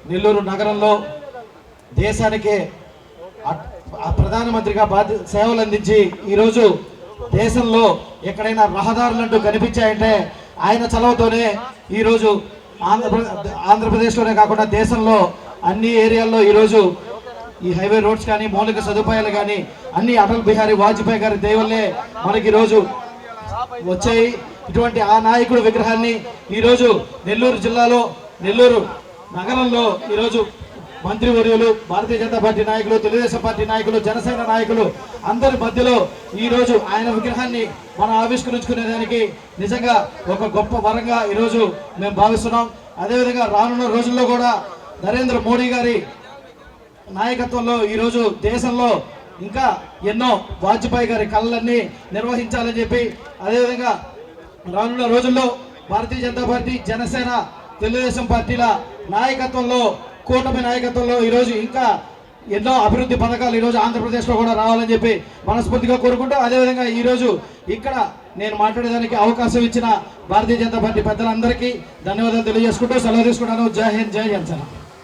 నెల్లూరు నగరంలో దేశానికే ప్రధానమంత్రిగా సేవలు అందించి ఈరోజు దేశంలో ఎక్కడైనా రహదారులంటూ కనిపించాయంటే ఆయన చలవతోనే ఈరోజు ఆంధ్రప్రదేశ్లోనే కాకుండా దేశంలో అన్ని ఏరియాల్లో ఈరోజు ఈ హైవే రోడ్స్ కానీ మౌలిక సదుపాయాలు కానీ అన్ని అటల్ బిహారీ వాజ్పేయి గారి దయవల్లే మనకి ఈరోజు వచ్చాయి. ఇటువంటి ఆ నాయకుడు విగ్రహాన్ని ఈరోజు నెల్లూరు జిల్లాలో నెల్లూరు నగరంలో ఈరోజు మంత్రివర్యులు, భారతీయ జనతా పార్టీ నాయకులు, తెలుగుదేశం పార్టీ నాయకులు, జనసేన నాయకులు అందరి మధ్యలో ఈరోజు ఆయన విగ్రహాన్ని మనం ఆవిష్కరించుకునేదానికి నిజంగా ఒక గొప్ప వరంగా ఈరోజు మేము భావిస్తున్నాం. అదేవిధంగా రానున్న రోజుల్లో కూడా నరేంద్ర మోడీ గారి నాయకత్వంలో ఈరోజు దేశంలో ఇంకా ఎన్నో వాజ్పేయి గారి కళలన్నీ నిర్వహించాలని చెప్పి, అదేవిధంగా రానున్న రోజుల్లో భారతీయ జనతా పార్టీ, జనసేన, తెలుగుదేశం పార్టీల నాయకత్వంలో, కూటమి నాయకత్వంలో ఈరోజు ఇంకా ఎన్నో అభివృద్ధి పథకాలు ఈరోజు ఆంధ్రప్రదేశ్లో కూడా రావాలని చెప్పి మనస్ఫూర్తిగా కోరుకుంటూ, అదేవిధంగా ఈరోజు ఇక్కడ నేను మాట్లాడేదానికి అవకాశం ఇచ్చిన భారతీయ జనతా పార్టీ పెద్దలందరికీ ధన్యవాదాలు తెలియజేసుకుంటూ సెలవు తీసుకుంటాను. జై హింద్, జై జనసేన.